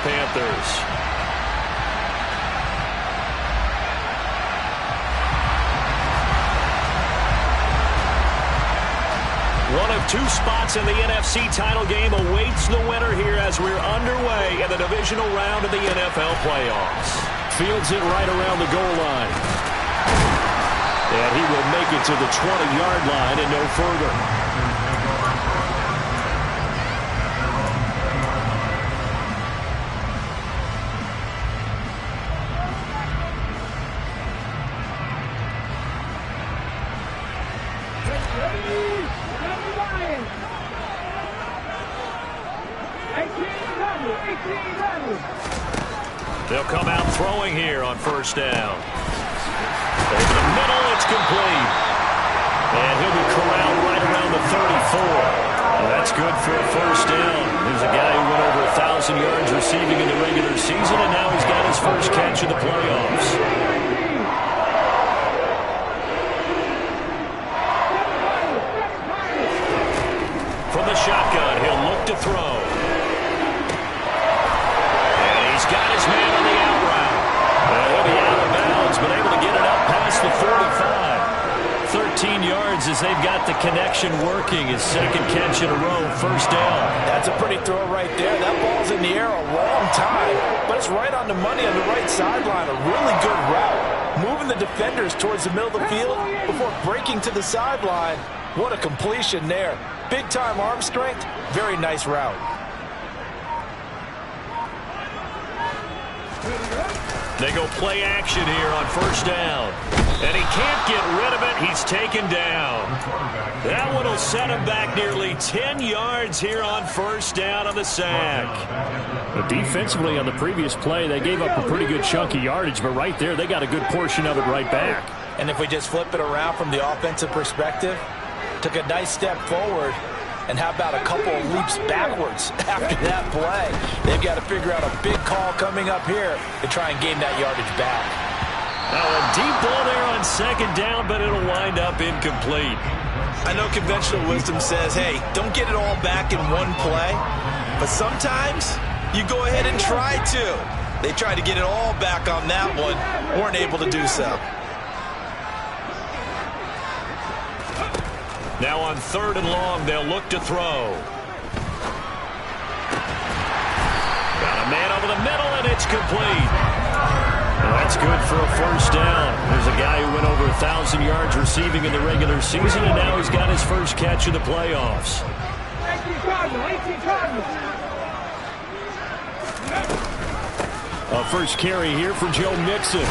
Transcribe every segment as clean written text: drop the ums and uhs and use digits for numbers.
Panthers. One of two spots in the NFC title game awaits the winner here as we're underway in the divisional round of the NFL playoffs. Fields it right around the goal line. And he will make it to the 20-yard line and no further. They'll come out throwing here on first down. Over the middle, it's complete. And he'll be corralled right around the 34. Well, that's good for a first down. There's a guy who went over 1,000 yards receiving in the regular season, and now he's got his first catch in the playoffs. From the shotgun, he'll look to throw. And he's got his man on the out route. Well, he'll be out of bounds, but able to get it up past the 45. 13 yards as they've got the connection working. His second catch in a row, first down. That's a pretty throw right there. That ball's in the air a long time, but it's right on the money on the right sideline. A really good route. Moving the defenders towards the middle of the field before breaking to the sideline. What a completion there. Big-time arm strength. Very nice route. They go play action here on first down. And he can't get rid of it. He's taken down. That one will set him back nearly 10 yards here on first down on the sack. But defensively on the previous play, they gave up a pretty good chunk of yardage, but right there, they got a good portion of it right back. And if we just flip it around from the offensive perspective, took a nice step forward, and how about a couple of leaps backwards after that play? They've got to figure out a big call coming up here to try and gain that yardage back. Now a deep ball there on second down, but it'll wind up incomplete. I know conventional wisdom says, hey, don't get it all back in one play, but sometimes you go ahead and try to. They tried to get it all back on that one, weren't able to do so. Now on third and long, they'll look to throw. Got a man over the middle, and it's complete. Well, that's good for a first down. There's a guy who went over 1,000 yards receiving in the regular season, and now he's got his first catch of the playoffs. A first carry here for Joe Mixon.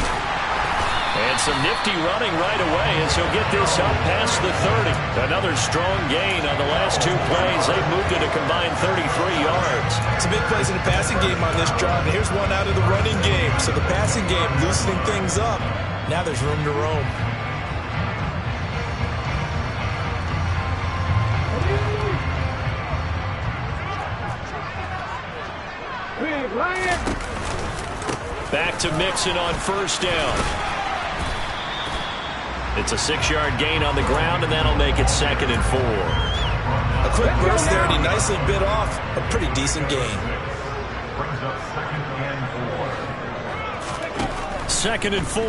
And some nifty running right away as he'll get this up past the 30. Another strong gain on the last two plays. They've moved it a combined 33 yards. Some big plays in the passing game on this drive. And here's one out of the running game. So the passing game loosening things up. Now there's room to roam. Back to Mixon on first down. It's a 6-yard gain on the ground, and that'll make it 2nd and 4. A quick burst there, and he nicely bit off a pretty decent gain. 2nd and 4.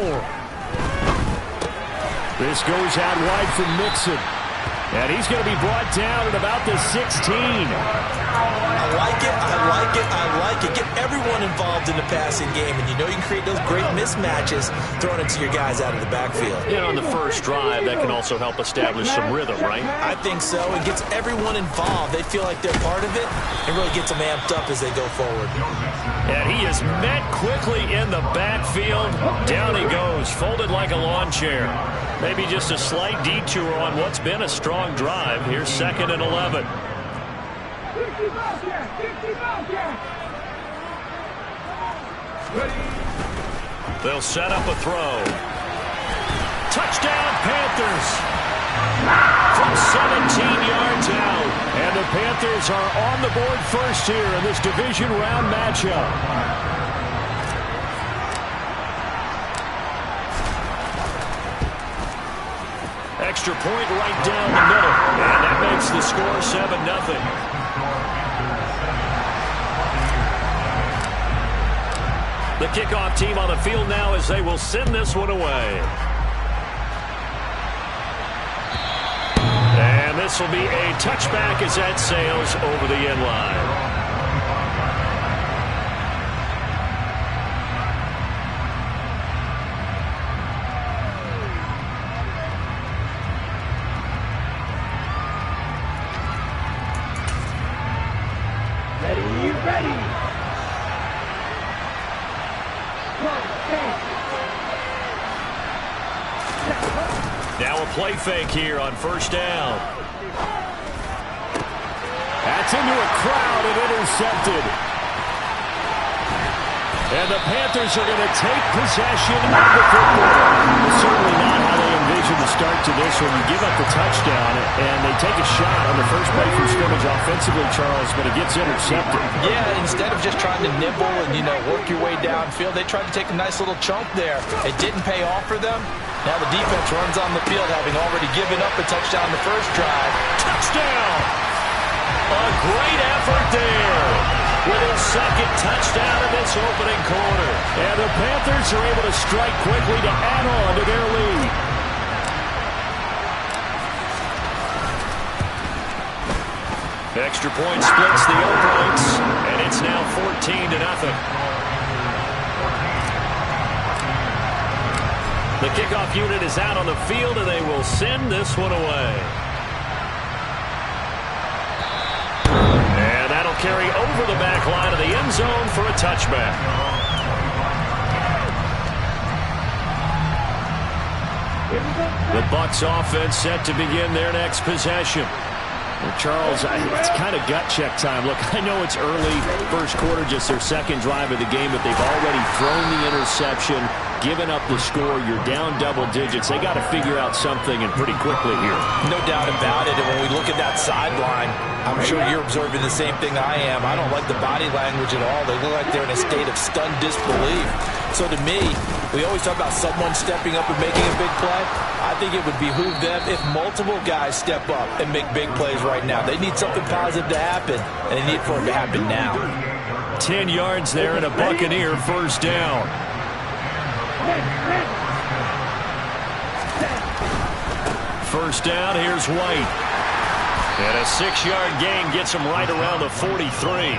This goes out wide for Mixon. And he's going to be brought down at about the 16. I like it, I like it, I like it. Get everyone involved in the passing game, and you know you can create those great mismatches throwing it to your guys out of the backfield. And on the first drive, that can also help establish some rhythm, right? I think so. It gets everyone involved. They feel like they're part of it. It really gets them amped up as they go forward. And he is met quickly in the backfield. Down he goes, folded like a lawn chair. Maybe just a slight detour on what's been a strong drive. Here's 2nd and 11. They'll set up a throw. Touchdown, Panthers! From 17 yards out. And the Panthers are on the board first here in this division round matchup. Extra point right down the middle. And that makes the score 7-0. The kickoff team on the field now as they will send this one away. And this will be a touchback as that sails over the end line. Now a play fake here on first down. That's into a crowd and intercepted. And the Panthers are going to take possession of the football. Certainly not how they envisioned the start to this one. You give up the touchdown, and they take a shot on the first play from scrimmage offensively, Charles, but it gets intercepted. Yeah, instead of just trying to nibble and, work your way downfield, they tried to take a nice little chunk there. It didn't pay off for them. Now the defense runs on the field, having already given up a touchdown the first drive. Touchdown! A great effort there with his second touchdown in this opening quarter. And the Panthers are able to strike quickly to add on to their lead. Extra point splits the uprights, and it's now 14-0. The kickoff unit is out on the field, and they will send this one away. And that'll carry over the back line of the end zone for a touchback. The Bucs offense set to begin their next possession. Well, Charles, it's kind of gut check time. Look, I know it's early, first quarter, just their second drive of the game, but they've already thrown the interception, given up the score. You're down double digits. They got to figure out something, and pretty quickly here. No doubt about it. And when we look at that sideline, I'm sure you're observing the same thing I am. I don't like the body language at all. They look like they're in a state of stunned disbelief. So to me, we always talk about someone stepping up and making a big play. I think it would behoove them if multiple guys step up and make big plays right now. They need something positive to happen, and they need for it to happen now. 10 yards there and a Buccaneer first down. First down, here's White. And a 6-yard gain gets him right around the 43.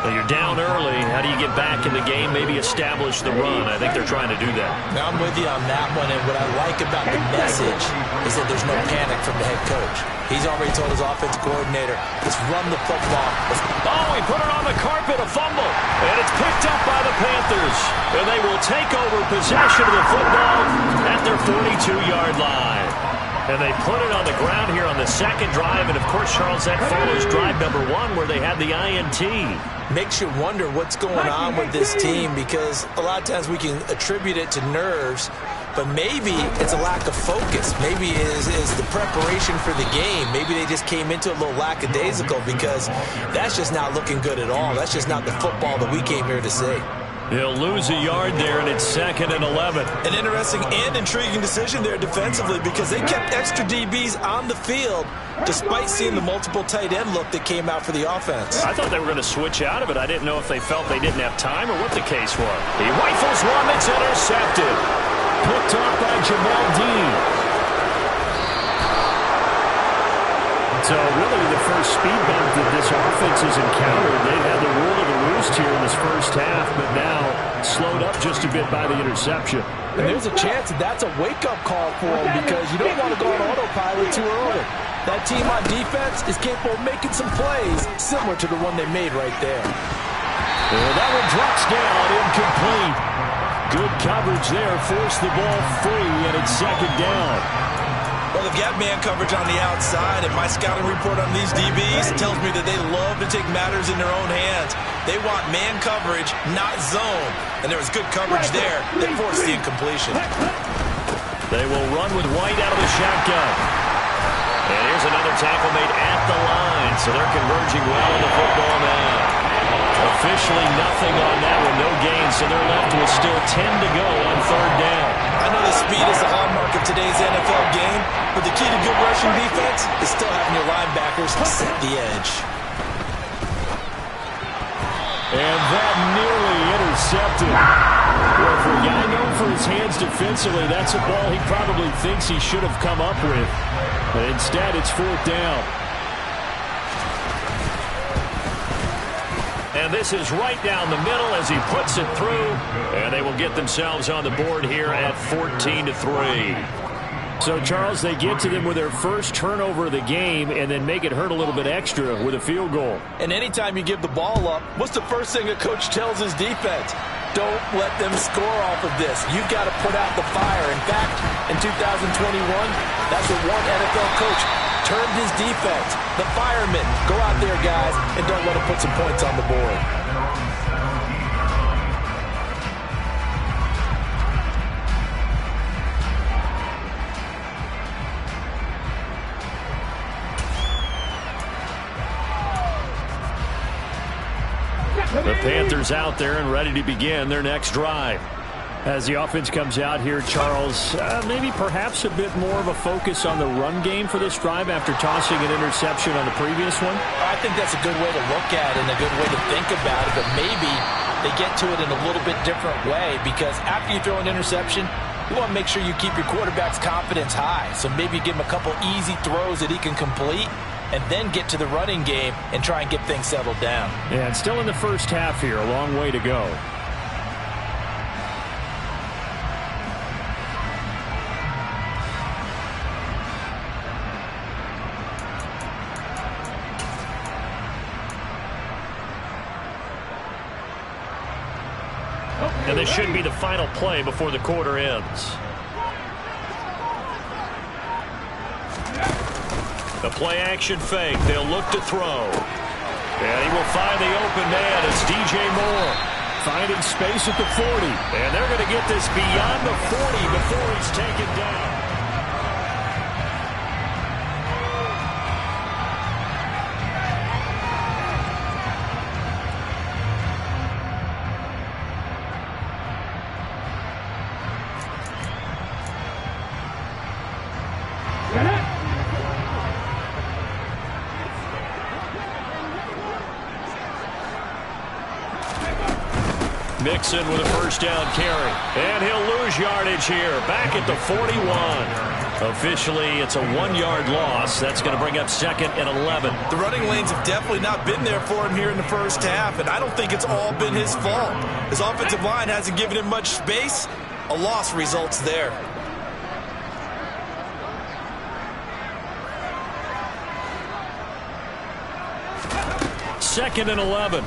Well, you're down early. How do you get back in the game? Maybe establish the run. I think they're trying to do that. Now, I'm with you on that one, and what I like about the message is that there's no panic from the head coach. He's already told his offensive coordinator, let's run the football. Oh, he put it on the carpet, a fumble. And it's picked up by the Panthers. And they will take over possession of the football at their 42-yard line. And they put it on the ground here on the second drive. And, of course, Charles, that follows drive number 1 where they had the INT. Makes you wonder what's going on with this team, because a lot of times we can attribute it to nerves, but maybe it's a lack of focus. Maybe it is the preparation for the game. Maybe they just came into it a little lackadaisical, because that's just not looking good at all. That's just not the football that we came here to see. He'll lose a yard there, and it's 2nd and 11. An interesting and intriguing decision there defensively, because they kept extra DBs on the field despite seeing the multiple tight end look that came out for the offense. I thought they were going to switch out of it. I didn't know if they felt they didn't have time or what the case was. He rifles one that's intercepted. Picked off by Jamel Dean. So really the first speed bump that this offense has encountered. They've had the rule of the roost here in this first half, but now slowed up just a bit by the interception. And there's a chance that that's a wake-up call for them, because you don't want to go on autopilot too early. That team on defense is capable of making some plays similar to the one they made right there. Well, that one drops down, incomplete. Good coverage there, forced the ball free, and it's 2nd down. Well, they've got man coverage on the outside, and my scouting report on these DBs tells me that they love to take matters in their own hands. They want man coverage, not zone. And there was good coverage there that forced the incompletion. They will run with White out of the shotgun. And here's another tackle made at the line, so they're converging well on the football now. Officially nothing on that one, no gain, so they're left with still 10 to go on 3rd down. I know the speed is the hallmark of today's NFL game, but the key to good rushing defense is still having your linebackers set the edge. And that nearly intercepted. Well, for a guy known for his hands defensively, that's a ball he probably thinks he should have come up with. But instead, it's 4th down. And this is right down the middle as he puts it through. And they will get themselves on the board here at 14-3. So, Charles, they get to them with their first turnover of the game and then make it hurt a little bit extra with a field goal. And anytime you give the ball up, what's the first thing a coach tells his defense? Don't let them score off of this. You've got to put out the fire. In fact, in 2021, that's what one NFL coach termed his defense. The firemen. Go out there, guys, and don't let them put some points on the board. The Panthers out there and ready to begin their next drive. As the offense comes out here, Charles, maybe perhaps a bit more of a focus on the run game for this drive after tossing an interception on the previous one? I think that's a good way to look at it and a good way to think about it, but maybe they get to it in a little bit different way because after you throw an interception, you want to make sure you keep your quarterback's confidence high. So maybe give him a couple easy throws that he can complete and then get to the running game and try and get things settled down. Yeah, and still in the first half here, a long way to go. And this should be the final play before the quarter ends. The play-action fake. They'll look to throw. And he will find the open man. It's DJ Moore. Finding space at the 40. And they're going to get this beyond the 40 before he's taken down. Mixon with a first down carry. And he'll lose yardage here. Back at the 41. Officially, it's a 1-yard loss. That's going to bring up 2nd and 11. The running lanes have definitely not been there for him here in the first half, and I don't think it's all been his fault. His offensive line hasn't given him much space. A loss results there. Second and 11.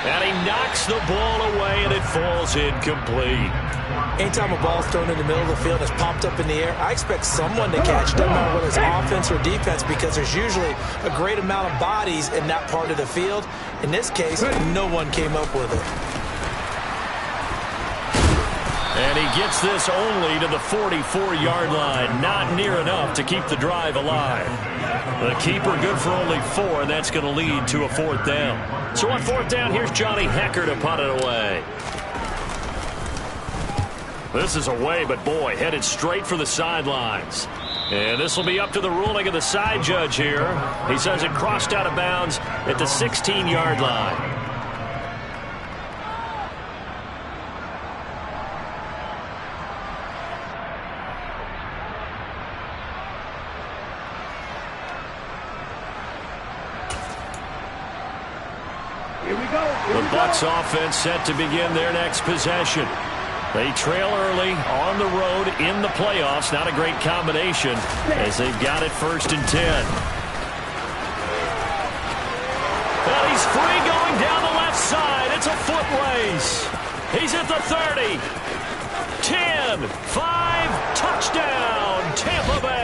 And he knocks the ball away, and it falls incomplete. Anytime a ball's thrown in the middle of the field and it's popped up in the air, I expect someone to catch it. Doesn't matter whether it's offense or defense because there's usually a great amount of bodies in that part of the field. In this case, no one came up with it. And he gets this only to the 44-yard line. Not near enough to keep the drive alive. The keeper good for only 4, and that's going to lead to a 4th down. So on 4th down, here's Johnny Hecker to punt it away. This is away, but boy, headed straight for the sidelines. And this will be up to the ruling of the side judge here. He says it crossed out of bounds at the 16-yard line. The Bucs offense set to begin their next possession. They trail early on the road in the playoffs. Not a great combination as they've got it 1st and 10. Well, he's free going down the left side. It's a foot race. He's at the 30. 10, 5, touchdown, Tampa Bay.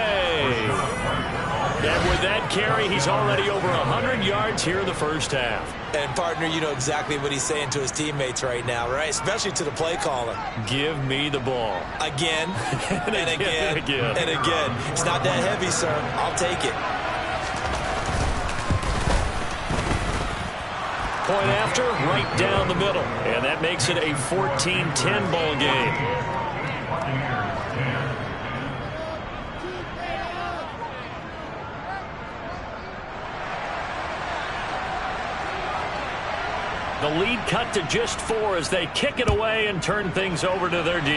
And with that carry, he's already over 100 yards here in the first half. And, partner, you know exactly what he's saying to his teammates right now, right? Especially to the play caller. Give me the ball. Again, and again, and again. and again. It's not that heavy, sir. I'll take it. Point after, right down the middle. And that makes it a 14-10 ball game. The lead cut to just 4 as they kick it away and turn things over to their D.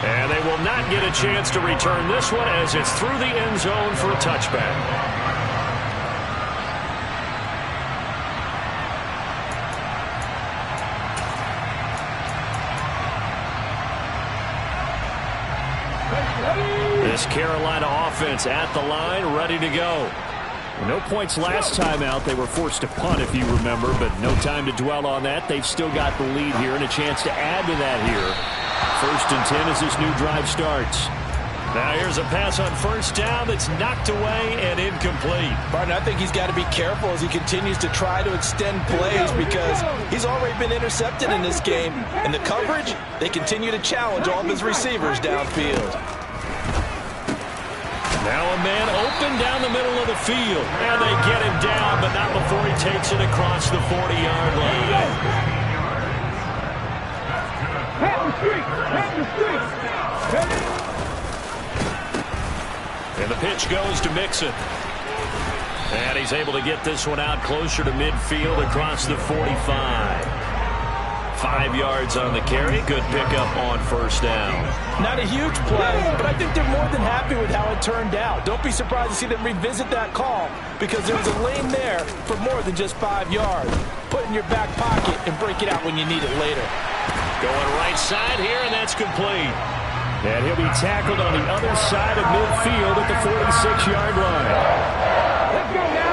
And they will not get a chance to return this one as it's through the end zone for a touchback. This Carolina offense at the line, ready to go. No points last time out. They were forced to punt, if you remember, but no time to dwell on that. They've still got the lead here and a chance to add to that here. 1st and 10 as this new drive starts. Now here's a pass on first down that's knocked away and incomplete. Barton, I think he's got to be careful as he continues to try to extend plays because he's already been intercepted in this game. And the coverage, they continue to challenge all of his receivers downfield. Now a man open down the middle of the field. And they get him down, but not before he takes it across the 40-yard line. And the pitch goes to Mixon. And he's able to get this one out closer to midfield across the 45. 5 yards on the carry. Good pickup on first down. Not a huge play, but I think they're more than happy with how it turned out. Don't be surprised to see them revisit that call because there was a lane there for more than just 5 yards. Put it in your back pocket and break it out when you need it later. Going right side here, and that's complete. And he'll be tackled on the other side of midfield at the 46-yard line.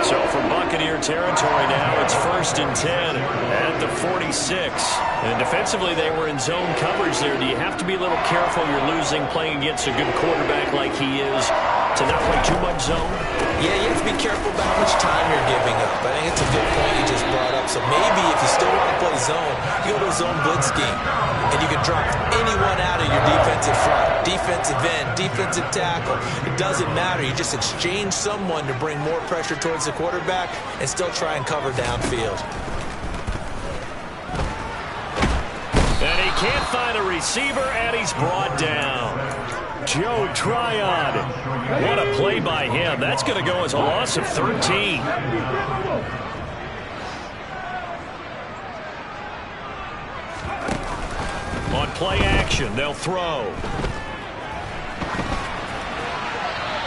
So from Buccaneer territory now, it's 1st and 10 at the 46. And defensively, they were in zone coverage there. Do you have to be a little careful? You're losing playing against a good quarterback like he is to not play too much zone? Yeah, you have to be careful about how much time you're giving up. I think it's a good point you just brought up. So maybe if you still want to play zone, you go to a zone blitz scheme. And you can drop anyone out of your defensive front. Defensive end, defensive tackle. It doesn't matter. You just exchange someone to bring more pressure towards the quarterback and still try and cover downfield. And he can't find a receiver, and he's brought down. Joe Tryon. What a play by him. That's going to go as a loss of 13. On play action, they'll throw.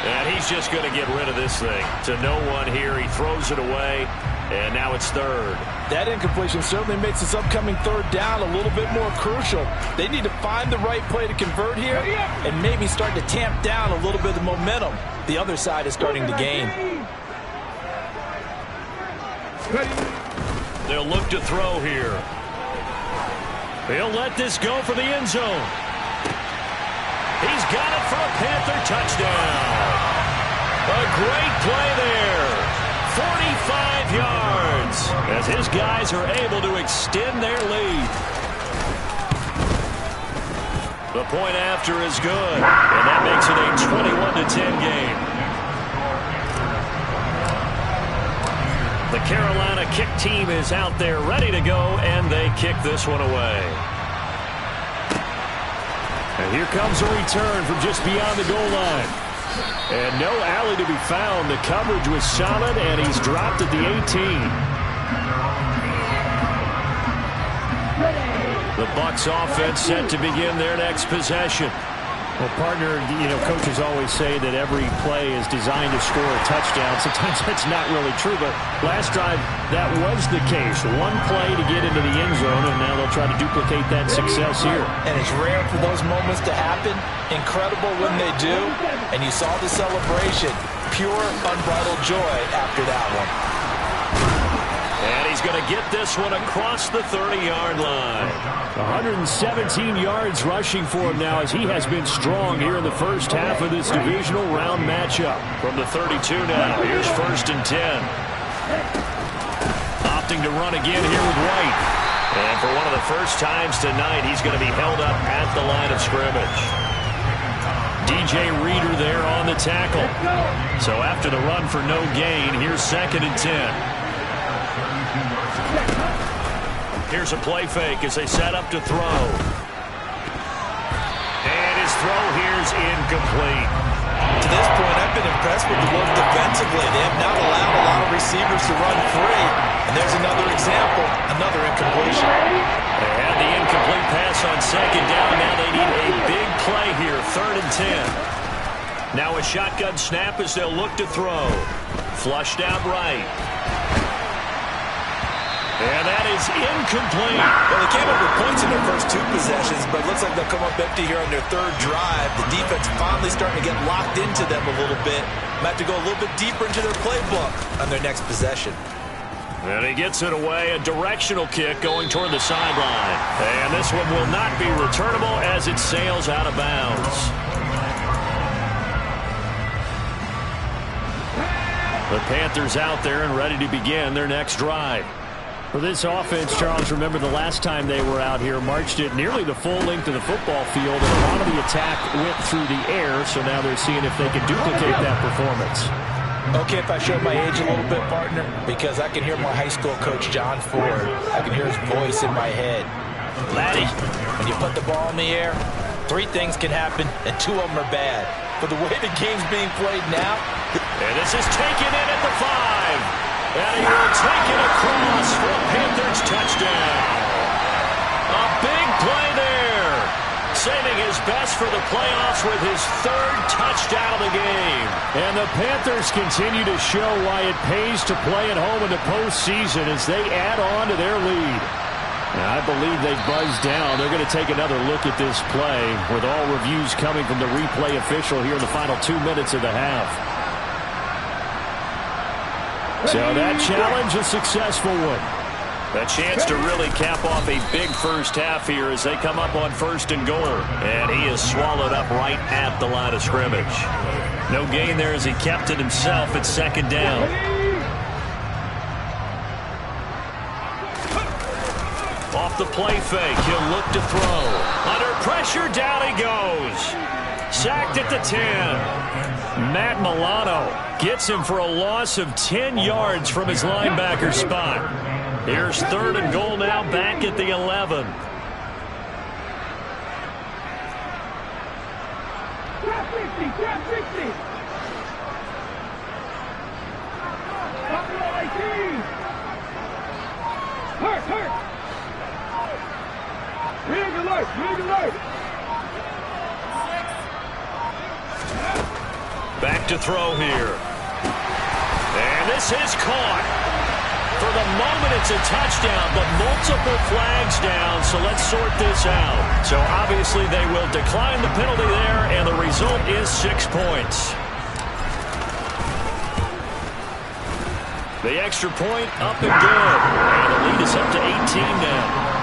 And he's just going to get rid of this thing. To no one here. He throws it away, and now it's 3rd. That incompletion certainly makes this upcoming 3rd down a little bit more crucial. They need to find the right play to convert here and maybe start to tamp down a little bit of the momentum the other side is starting to gain. They'll look to throw here. He'll let this go for the end zone. He's got it for a Panther touchdown. A great play there. 45 yards as his guys are able to extend their lead. The point after is good, and that makes it a 21-10 game. The Carolina kick team is out there ready to go, and they kick this one away. And here comes a return from just beyond the goal line. And no alley to be found. The coverage was solid, and he's dropped at the 18. The Bucs offense set to begin their next possession. Well, partner, you know, coaches always say that every play is designed to score a touchdown. Sometimes that's not really true, but last drive, that was the case. One play to get into the end zone, and now they'll try to duplicate that success here. And it's rare for those moments to happen. Incredible when they do. And you saw the celebration. Pure, unbridled joy after that one. And he's going to get this one across the 30-yard line. 117 yards rushing for him now as he has been strong here in the first half of this divisional round matchup. From the 32 now, here's 1st and 10. Opting to run again here with White. And for one of the first times tonight, he's going to be held up at the line of scrimmage. DJ Reader there on the tackle. So after the run for no gain, here's 2nd and 10. Here's a play fake as they set up to throw. And his throw here's incomplete. To this point, I've been impressed with the work defensively. They have not allowed a lot of receivers to run free. And there's another example, another incompletion. They had the incomplete pass on second down. Now they need a big play here, 3rd and 10. Now a shotgun snap as they'll look to throw. Flushed out right. And that is incomplete. Well, they came up with points in their first 2 possessions, but it looks like they'll come up empty here on their 3rd drive. The defense finally starting to get locked into them a little bit. Might have to go a little bit deeper into their playbook on their next possession. And he gets it away, a directional kick going toward the sideline. And this one will not be returnable as it sails out of bounds. The Panthers out there and ready to begin their next drive. For this offense, Charles, remember the last time they were out here, marched it nearly the full length of the football field, and a lot of the attack went through the air, so now they're seeing if they can duplicate that performance. Okay, if I show my age a little bit, partner, because I can hear my high school coach, John Ford. I can hear his voice in my head. Laddie, when you put the ball in the air, 3 things can happen, and 2 of them are bad. But the way the game's being played now... And this is taken in at the 5. And he will take it across for a Panthers touchdown. A big play there. Saving his best for the playoffs with his 3rd touchdown of the game. And the Panthers continue to show why it pays to play at home in the postseason as they add on to their lead. Now, I believe they've buzzed down. They're going to take another look at this play with all reviews coming from the replay official here in the final 2 minutes of the half. So that challenge, a successful one. A chance to really cap off a big first half here as they come up on 1st and goal. And he is swallowed up right at the line of scrimmage. No gain there as he kept it himself at 2nd down. Off the play fake, he'll look to throw. Under pressure, down he goes. Sacked at the 10. Matt Milano gets him for a loss of 10 yards from his linebacker spot. Here's 3rd and goal now, back at the 11. Trap 50, trap 50. Hurt. Rig alert. Back to throw here. And this is caught. For the moment, it's a touchdown, but multiple flags down, so let's sort this out. So obviously they will decline the penalty there, and the result is 6 points. The extra point up and good. And the lead is up to 18 now.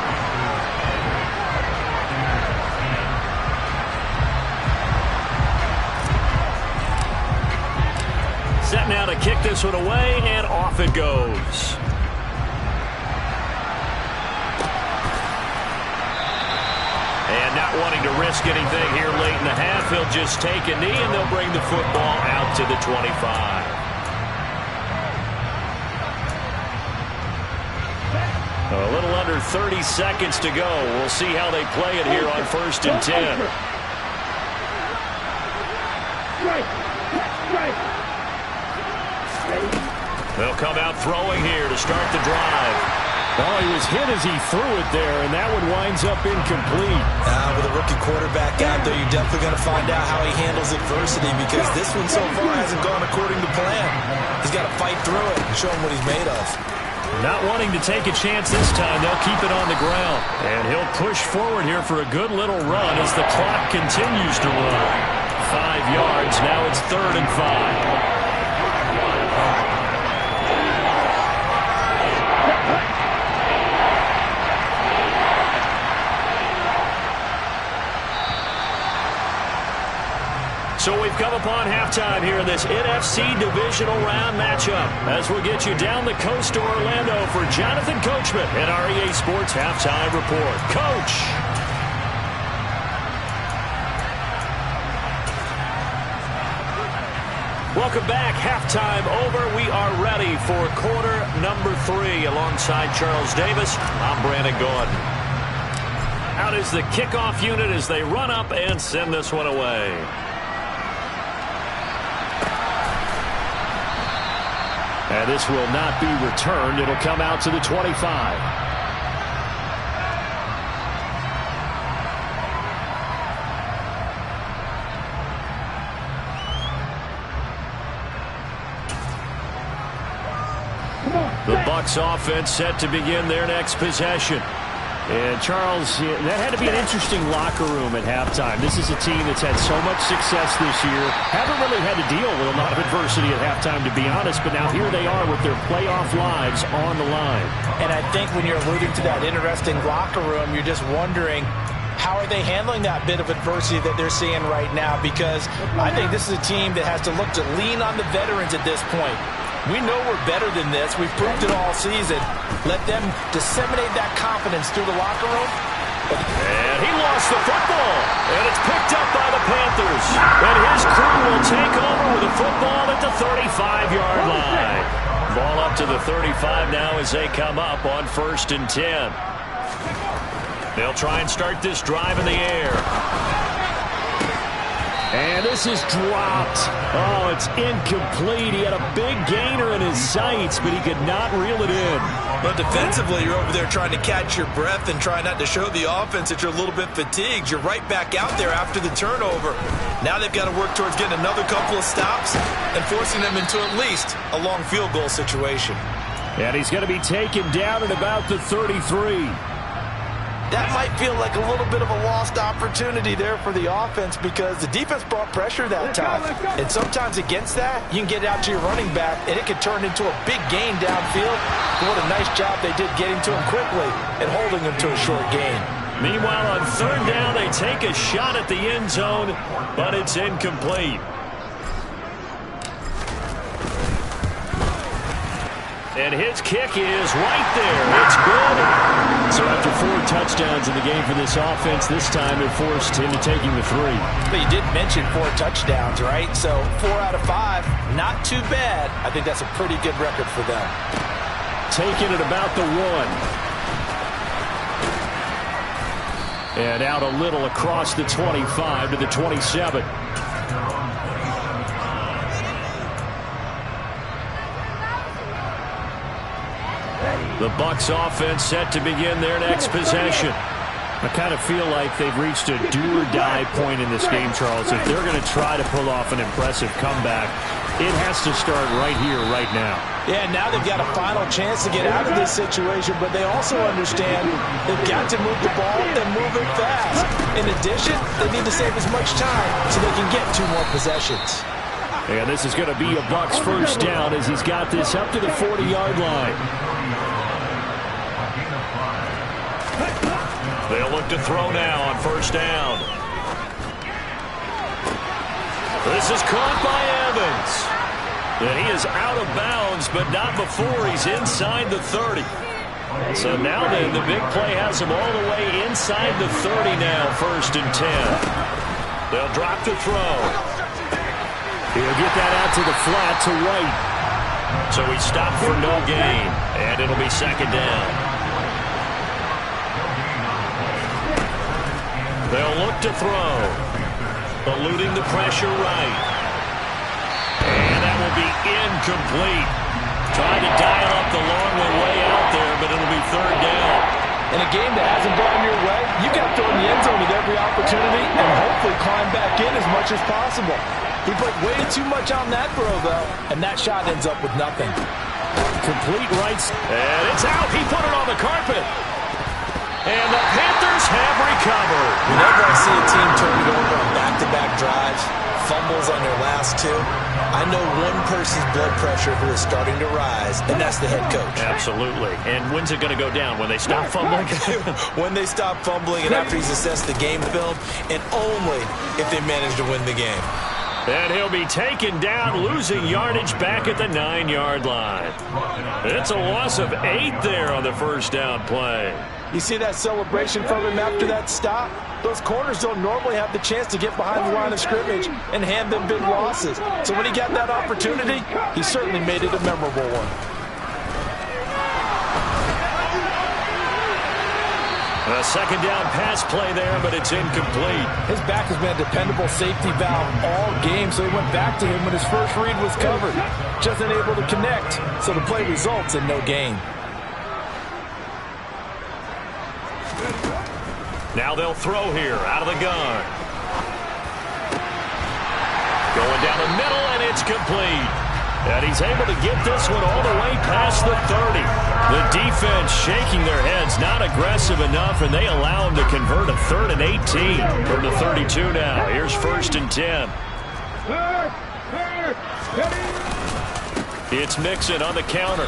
Set now to kick this one away, and off it goes. And not wanting to risk anything here late in the half, he'll just take a knee, and they'll bring the football out to the 25. A little under 30 seconds to go. We'll see how they play it here on 1st and 10. They'll come out throwing here to start the drive. Oh, he was hit as he threw it there, and that one winds up incomplete. With a rookie quarterback out there, you're definitely going to find out how he handles adversity, because this one so far hasn't gone according to plan. He's got to fight through it and show him what he's made of. Not wanting to take a chance this time, they'll keep it on the ground. And he'll push forward here for a good little run as the clock continues to run. 5 yards, now it's 3rd and 5. So we've come upon halftime here in this NFC divisional round matchup as we'll get you down the coast to Orlando for Jonathan Coachman at our EA Sports Halftime Report. Coach! Welcome back. Halftime over. We are ready for quarter number 3 alongside Charles Davis. I'm Brandon Gordon. Out is the kickoff unit as they run up and send this one away. And this will not be returned. It'll come out to the 25. The Bucs offense set to begin their next possession. And Charles, that had to be an interesting locker room at halftime. This is a team that's had so much success this year. Haven't really had to deal with a lot of adversity at halftime, to be honest. But now here they are with their playoff lives on the line. And I think when you're alluding to that interesting locker room, you're just wondering, how are they handling that bit of adversity that they're seeing right now? Because I think this is a team that has to look to lean on the veterans at this point. We know we're better than this. We've proved it all season. Let them disseminate that confidence through the locker room. And he lost the football. And it's picked up by the Panthers. And his crew will take over with a football at the 35-yard line. Ball up to the 35 now as they come up on 1st and 10. They'll try and start this drive in the air. And this is dropped. Oh, it's incomplete. He had a big gainer in his sights, but he could not reel it in. But defensively, you're over there trying to catch your breath and try not to show the offense that you're a little bit fatigued. You're right back out there after the turnover. Now they've got to work towards getting another couple of stops and forcing them into at least a long field goal situation. And he's going to be taken down at about the 33. That might feel like a little bit of a lost opportunity there for the offense because the defense brought pressure that time. And sometimes against that, you can get it out to your running back, and it could turn into a big gain downfield. But what a nice job they did getting to him quickly and holding him to a short gain. Meanwhile, on 3rd down, they take a shot at the end zone, but it's incomplete. And his kick is right there. It's good. So after 4 touchdowns in the game for this offense, this time they're forced into taking the 3. But you did mention 4 touchdowns, right? So 4 out of 5, not too bad. I think that's a pretty good record for them. Taking it about the 1. And out a little across the 25 to the 27. The Bucs offense set to begin their next possession. I kind of feel like they've reached a do-or-die point in this game, Charles. If they're going to try to pull off an impressive comeback, it has to start right here, right now. Yeah, now they've got a final chance to get out of this situation, but they also understand they've got to move the ball and move it fast. In addition, they need to save as much time so they can get 2 more possessions. And this is going to be a Bucs 1st down as he's got this up to the 40-yard line. They'll look to throw now on 1st down. This is caught by Evans. And he is out of bounds, but not before he's inside the 30. So now then, the big play has him all the way inside the 30 now, 1st and 10. They'll drop to throw. He'll get that out to the flat to White. So he stopped for no gain, and it'll be 2nd down. They'll look to throw. Eluding the pressure right. And that will be incomplete. Trying to dial up the long way out there, but it'll be 3rd down. In a game that hasn't gone your way, you got to throw in the end zone at every opportunity and hopefully climb back in as much as possible. He put way too much on that throw, though, and that shot ends up with nothing. Complete rights. And it's out. He put it on the carpet. And the Panthers have recovered. Whenever I see a team turn it over on back-to-back drives, fumbles on their last 2, I know one person's blood pressure who is starting to rise, and that's the head coach. Absolutely. And when's it going to go down? When they stop fumbling? When they stop fumbling and after he's assessed the game film, and only if they manage to win the game. And he'll be taken down, losing yardage back at the 9-yard line. It's a loss of 8 there on the 1st down play. You see that celebration from him after that stop? Those corners don't normally have the chance to get behind the line of scrimmage and hand them big losses. So when he got that opportunity, he certainly made it a memorable one. A 2nd down pass play there, but it's incomplete. His back has been a dependable safety valve all game, so he went back to him when his first read was covered. just unable to connect, so the play results in no gain. Now they'll throw here out of the gun. Going down the middle, and it's complete. And he's able to get this one all the way past the 30. The defense shaking their heads, not aggressive enough, and they allow him to convert a 3rd and 18 from the 32 now. Here's 1st and 10. It's Mixon on the counter.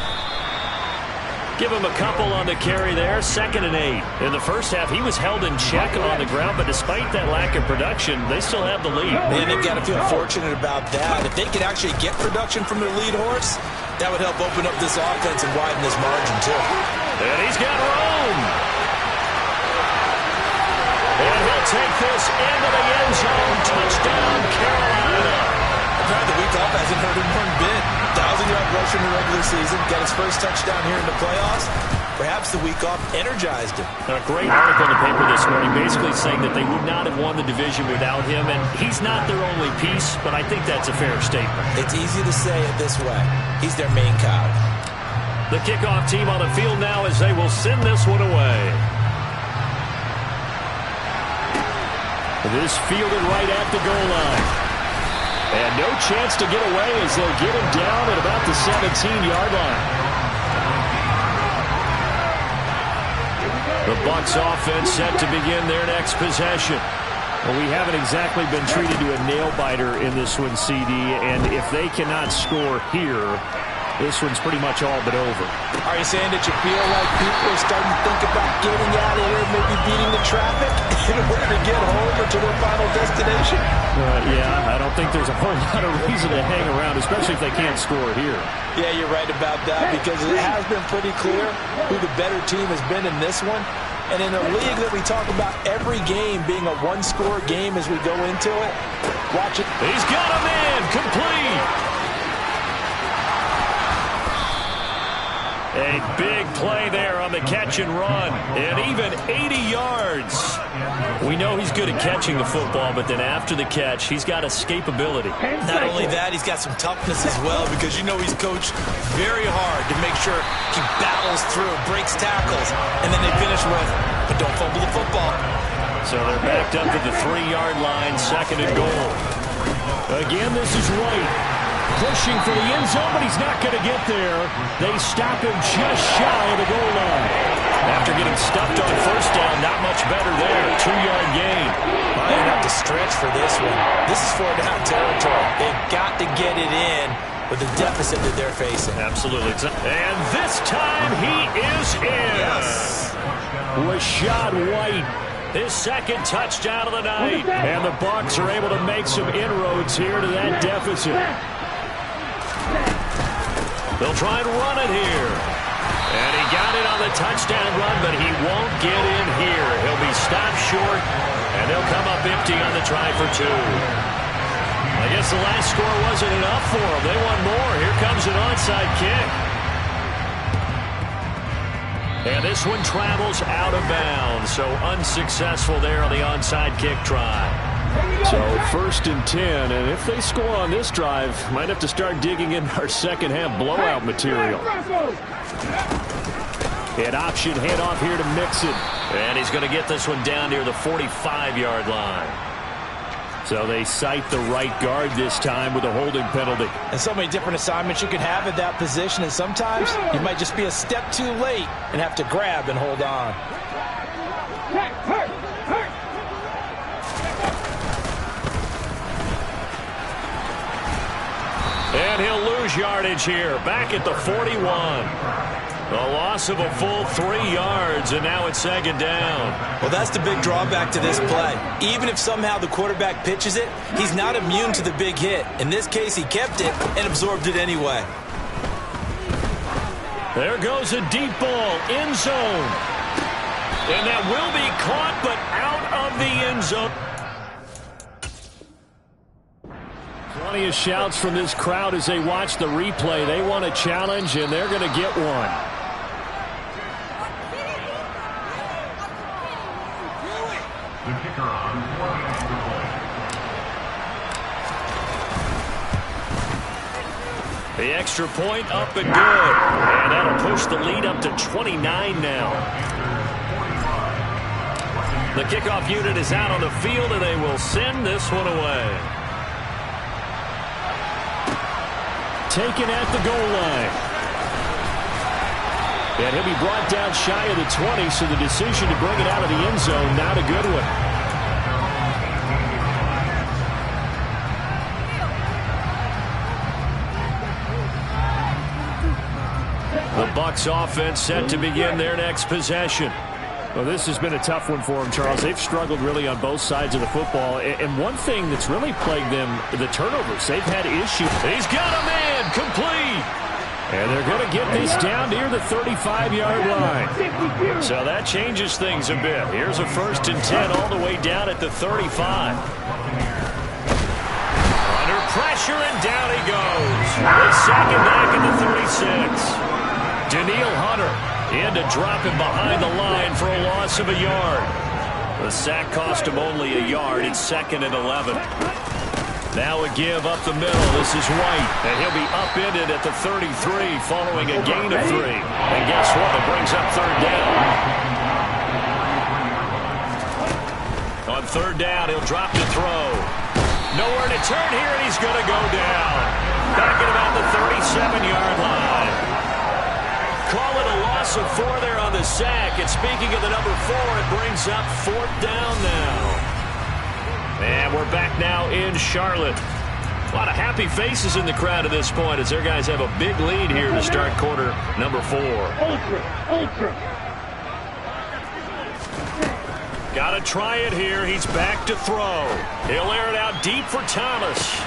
Give him a couple on the carry there, 2nd and 8. In the first half, he was held in check on the ground, but despite that lack of production, they still have the lead. And they've got to feel fortunate about that. If they could actually get production from their lead horse, that would help open up this offense and widen this margin, too. And he's got room. And he'll take this into the end zone. Touchdown, Carolina. Apparently the week off hasn't hurt him one bit. 1,000-yard rush in the regular season. Got his first touchdown here in the playoffs. Perhaps the week off energized him. A great article in the paper this morning basically saying that they would not have won the division without him. And he's not their only piece, but I think that's a fair statement. It's easy to say it this way. He's their main cog. The kickoff team on the field now as they will send this one away. This fielded right at the goal line. And no chance to get away as they'll get him down at about the 17-yard line. The Bucs offense set to begin their next possession. Well, we haven't exactly been treated to a nail-biter in this one, CD, and if they cannot score here, this one's pretty much all but over. Are you saying that you feel like people are starting to think about getting out of here, maybe beating the traffic in order to get home or to their final destination? Yeah, I don't think there's a whole lot of reason to hang around, especially if they can't score here. Yeah, you're right about that because it has been pretty clear who the better team has been in this one. And in a league that we talk about every game being a one-score game as we go into it, watch it. He's got him in, complete. A big play there on the catch and run, and even 80 yards. We know he's good at catching the football, but then after the catch, he's got escapability. Not only that, he's got some toughness as well because you know he's coached very hard to make sure he battles through, breaks tackles, and then they finish with, but don't fumble the football. So they're backed up to the 3-yard line, 2nd and goal. Again, this is White. Pushing for the end zone, but he's not going to get there. They stop him just shy of the goal line. After getting stuffed on 1st down, not much better there. 2-yard gain. Might have to stretch for this one. This is 4-down territory. They've got to get it in with the deficit that they're facing. Absolutely. And this time he is in. Yes. Rashad White. His 2nd touchdown of the night. And the Bucs are able to make some inroads here to that deficit. They'll try and run it here. And he got it on the touchdown run, but he won't get in here. He'll be stopped short, and they'll come up empty on the try for 2. I guess the last score wasn't enough for them. They want more. Here comes an onside kick. And this one travels out of bounds, so unsuccessful there on the onside kick try. So 1st and 10, and if they score on this drive, might have to start digging in our second half blowout material. An option handoff here to Mixon. And he's going to get this one down near the 45-yard line. So they cite the right guard this time with a holding penalty. And so many different assignments you can have at that position, and sometimes you might just be a step too late and have to grab and hold on. And he'll lose yardage here, back at the 41. A loss of a full 3 yards, and now it's 2nd down. Well, that's the big drawback to this play. Even if somehow the quarterback pitches it, he's not immune to the big hit. In this case, he kept it and absorbed it anyway. There goes a deep ball, end zone. And that will be caught, but out of the end zone. Plenty of shouts from this crowd as they watch the replay. They want a challenge, and they're going to get one. The extra point up and good. And that'll push the lead up to 29 now. The kickoff unit is out on the field, and they will send this one away. Taken at the goal line. And he'll be brought down shy of the 20, so the decision to bring it out of the end zone, not a good one. The Bucs offense set to begin their next possession. Well, this has been a tough one for them, Charles. They've struggled really on both sides of the football. And one thing that's really plagued them, the turnovers. They've had issues. He's got a man, complete. And they're going to get this down near the 35-yard line. So that changes things a bit. Here's a 1st and 10 all the way down at the 35. Under pressure, and down he goes. The second back at the 36. Daniil Hunter in to drop him behind the line for a loss of a yard. The sack cost him only a yard. It's 2nd and 11. Now a give up the middle. This is White, and he'll be upended at the 33 following a gain of 3. And guess what? It brings up 3rd down. On 3rd down, he'll drop to throw. Nowhere to turn here, and he's going to go down. Back at about the 37-yard line. Call it a loss of 4 there on the sack. And speaking of the number 4, it brings up 4th down now. And we're back now in Charlotte. A lot of happy faces in the crowd at this point as their guys have a big lead here to start quarter number 4. Ultra. Got to try it here. He's back to throw. He'll air it out deep for Thomas.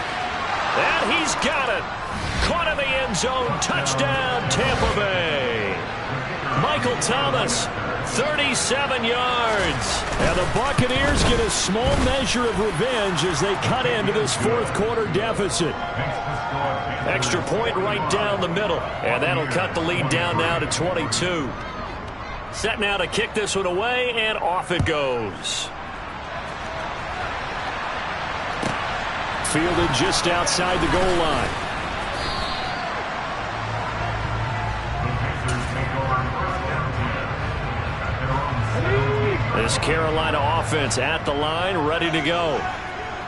And he's got it. Caught in the end zone. Touchdown, Tampa Bay. Michael Thomas, 37 yards. And the Buccaneers get a small measure of revenge as they cut into this 4th quarter deficit. Extra point right down the middle. And that'll cut the lead down now to 22. Set now to kick this one away, and off it goes. Fielded just outside the goal line. This Carolina offense at the line, ready to go.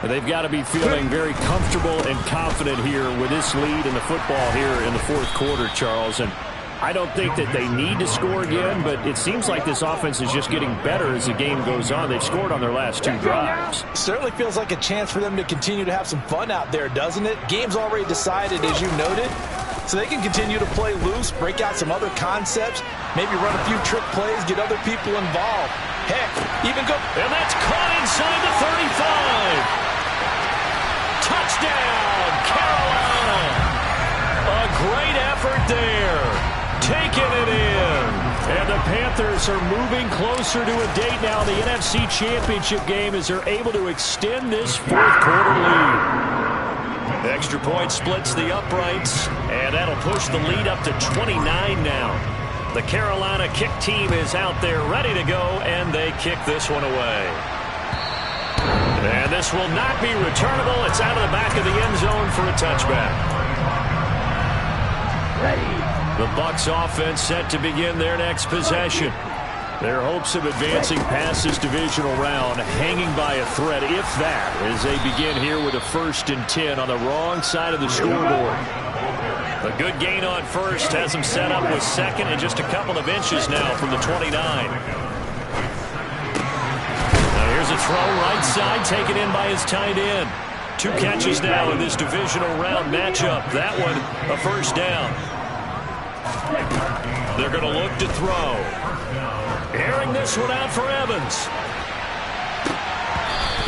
They've got to be feeling very comfortable and confident here with this lead in the football here in the 4th quarter, Charles. And I don't think that they need to score again, but it seems like this offense is just getting better as the game goes on. They've scored on their last 2 drives. Certainly feels like a chance for them to continue to have some fun out there, doesn't it? Game's already decided, as you noted, so they can continue to play loose, break out some other concepts, maybe run a few trick plays, get other people involved. Heck, even go... And that's caught inside the 35. Touchdown, Carolina. A great effort there. Taking it in. And the Panthers are moving closer to a date now in the NFC Championship game as they're able to extend this 4th quarter lead. The extra point splits the uprights, and that'll push the lead up to 29 now. The Carolina kick team is out there ready to go, and they kick this one away. And this will not be returnable. It's out of the back of the end zone for a touchback. The Bucs offense set to begin their next possession. Their hopes of advancing past this divisional round hanging by a thread, if that, as they begin here with a 1st and 10 on the wrong side of the scoreboard. A good gain on 1st has them set up with 2nd and just a couple of inches now from the 29. Now here's a throw right side taken in by his tight end. 2 catches now in this divisional round matchup. That one a 1st down. They're going to look to throw. Airing this one out for Evans.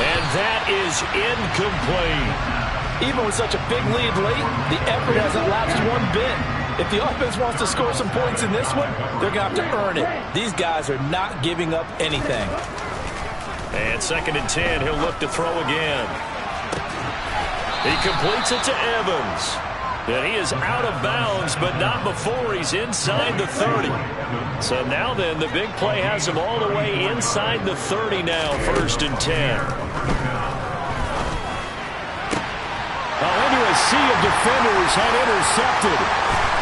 And that is incomplete. Even with such a big lead late, the effort hasn't lapsed one bit. If the offense wants to score some points in this one, they're going to have to earn it. These guys are not giving up anything. And 2nd and 10, he'll look to throw again. He completes it to Evans. And he is out of bounds, but not before he's inside the 30. So now then, the big play has him all the way inside the 30 now, 1st and 10. Into a sea of defenders had intercepted.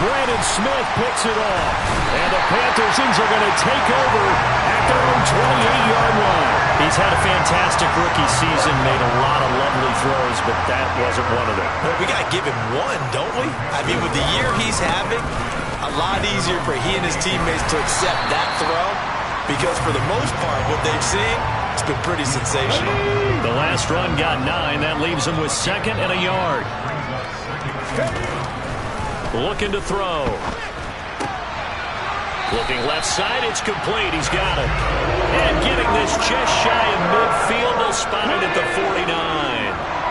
Brandon Smith picks it off. And the Panthers are going to take over at their own 28-yard line. He's had a fantastic rookie season, made a lot of lovely throws, but that wasn't one of them. Well, we got to give him one, don't we? I mean, with the year he's having, a lot easier for he and his teammates to accept that throw, because for the most part, what they've seen, it's been pretty sensational. The last run got 9. That leaves him with 2nd and a yard. Looking to throw. Looking left side, it's complete. He's got it. And getting this just shy of midfield. They'll spot it at the 49.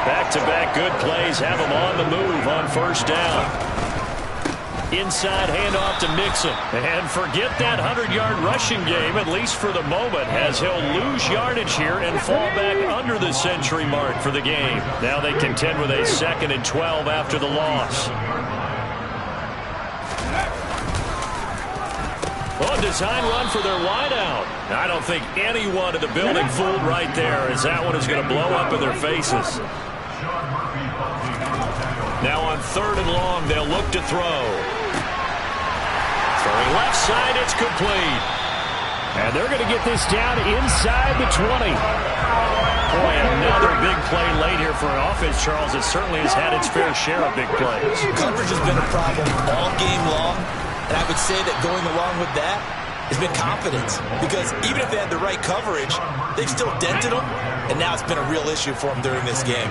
Back-to-back good plays have him on the move on first down. Inside handoff to Mixon. And forget that 100-yard rushing game, at least for the moment, as he'll lose yardage here and fall back under the century mark for the game. Now they contend with a 2nd and 12 after the loss. Oh, design run for their wideout. I don't think anyone in the building fooled right there, as that one is going to blow up in their faces. Now on 3rd and long, they'll look to throw. Throwing left side, it's complete. And they're going to get this down inside the 20. Boy, another big play late here for an offense, Charles. It certainly has had its fair share of big plays. Coverage has been a problem all game long, and I would say that going along with that has been confidence, because even if they had the right coverage, they've still dented them, and now it's been a real issue for them during this game.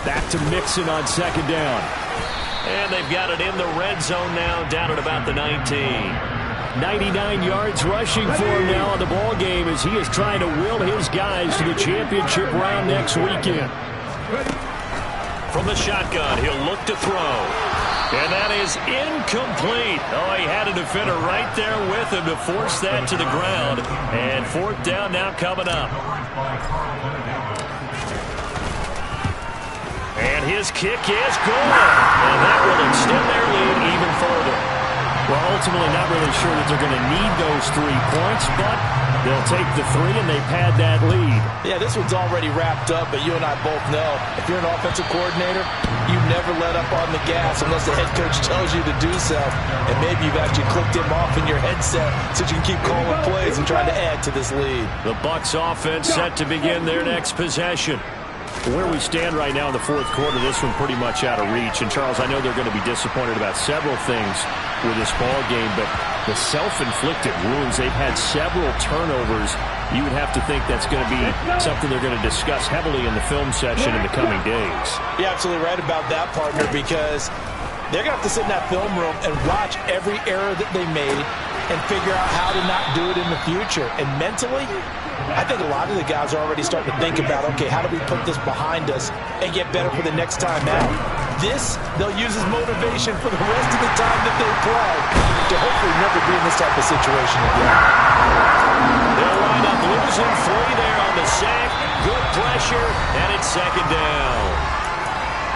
Back to Mixon on 2nd down. And they've got it in the red zone now, down at about the 19. 99 yards rushing for him now in the ball game as he is trying to will his guys to the championship round next weekend. From the shotgun, he'll look to throw. And that is incomplete. Oh, he had a defender right there with him to force that to the ground. And 4th down now coming up. And his kick is good. And that will extend their lead even further. Well, ultimately not really sure that they're going to need those 3 points, but they'll take the 3 and they pad that lead. Yeah, this one's already wrapped up, but you and I both know if you're an offensive coordinator, you never let up on the gas unless the head coach tells you to do so. And maybe you've actually clicked him off in your headset so you can keep calling plays and trying to add to this lead. The Bucs offense set to begin their next possession. Where we stand right now in the 4th quarter, this one pretty much out of reach. And, Charles, I know they're going to be disappointed about several things with this ball game, but the self-inflicted wounds, they've had several turnovers. You would have to think that's going to be something they're going to discuss heavily in the film session in the coming days. You're absolutely right about that, partner, because they're going to have to sit in that film room and watch every error that they made and figure out how to not do it in the future. And mentally, I think a lot of the guys are already starting to think about, okay, how do we put this behind us and get better for the next time out? This, they'll use as motivation for the rest of the time that they play to hopefully never be in this type of situation again. They'll wind up losing 3 there on the sack. Good pressure, and it's 2nd down.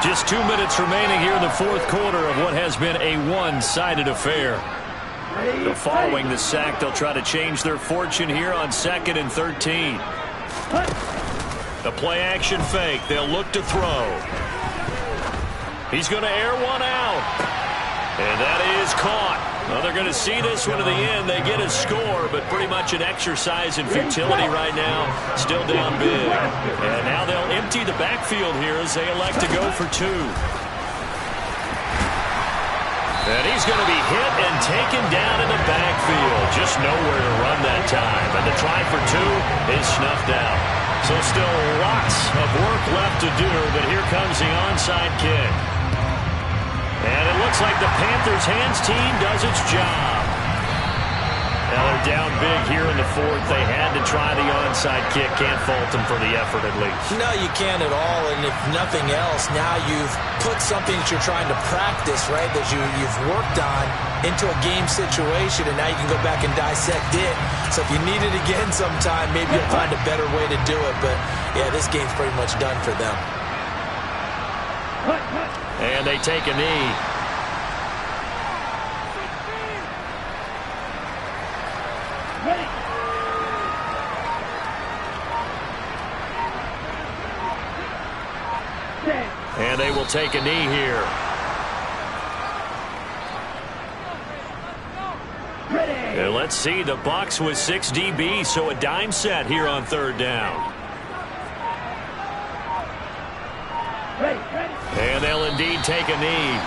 Just 2 minutes remaining here in the 4th quarter of what has been a one-sided affair. So following the sack, they'll try to change their fortune here on 2nd and 13. The play-action fake. They'll look to throw. He's going to air one out. And that is caught. Well, they're going to see this one to the end. They get a score, but pretty much an exercise in futility right now. Still down big. And now they'll empty the backfield here as they elect to go for 2. And he's going to be hit and taken down in the backfield. Just nowhere to run that time. And the try for 2 is snuffed out. So still lots of work left to do, but here comes the onside kick. And it looks like the Panthers' hands team does its job. Now they're down big here in the 4th. They had to try the onside kick. Can't fault them for the effort at least. No, you can't at all. And if nothing else, now you've put something that you're trying to practice, right, that you've worked on into a game situation, and now you can go back and dissect it. So if you need it again sometime, maybe you'll find a better way to do it. But, yeah, this game's pretty much done for them. And they take a knee. will take a knee here. And let's see, the Bucs with 6 DBs, so a dime set here on third down. And they'll indeed take a knee.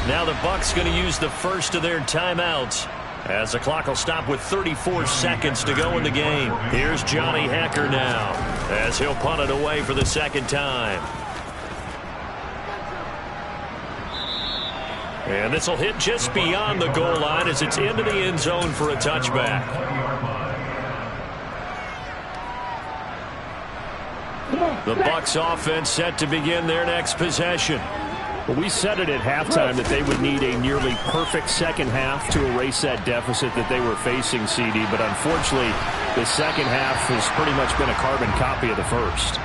Now the Bucs going to use the first of their timeouts, as the clock will stop with 34 seconds to go in the game. Here's Johnny Hekker now, as he'll punt it away for the second time. And this will hit just beyond the goal line as it's into the end zone for a touchback. The Bucs offense set to begin their next possession. Well, we said it at halftime that they would need a nearly perfect second half to erase that deficit that they were facing, CD. But unfortunately, the second half has pretty much been a carbon copy of the first.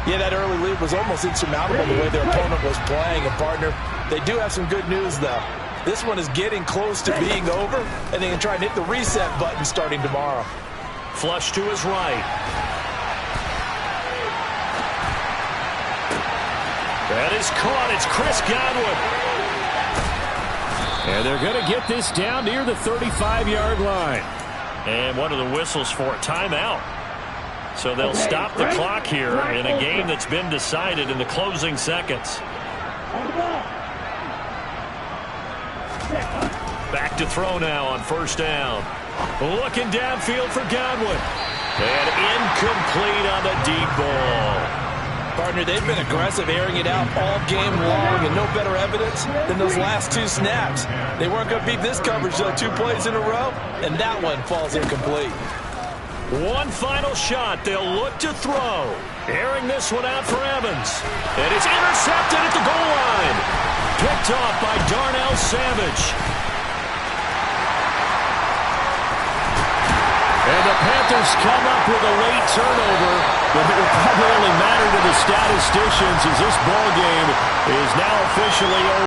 Yeah, that early lead was almost insurmountable the way their opponent was playing. And, partner, they do have some good news, though. This one is getting close to being over, and they can try and hit the reset button starting tomorrow. Flush to his right. That is caught. It's Chris Godwin. And they're going to get this down near the 35-yard line. And one of the whistles for a timeout. So they'll stop the clock here in a game that's been decided in the closing seconds. Back to throw now on first down. Looking downfield for Godwin. And incomplete on the deep ball. Partner, they've been aggressive, airing it out all game long, and no better evidence than those last 2 snaps. They weren't going to beat this coverage, though, 2 plays in a row, and that one falls incomplete. One final shot. They'll look to throw. Airing this one out for Evans. And it's intercepted at the goal line. Picked off by Darnell Savage. And the Panthers come up with a late turnover, but it will probably only matter to the statisticians as this ball game is now officially over.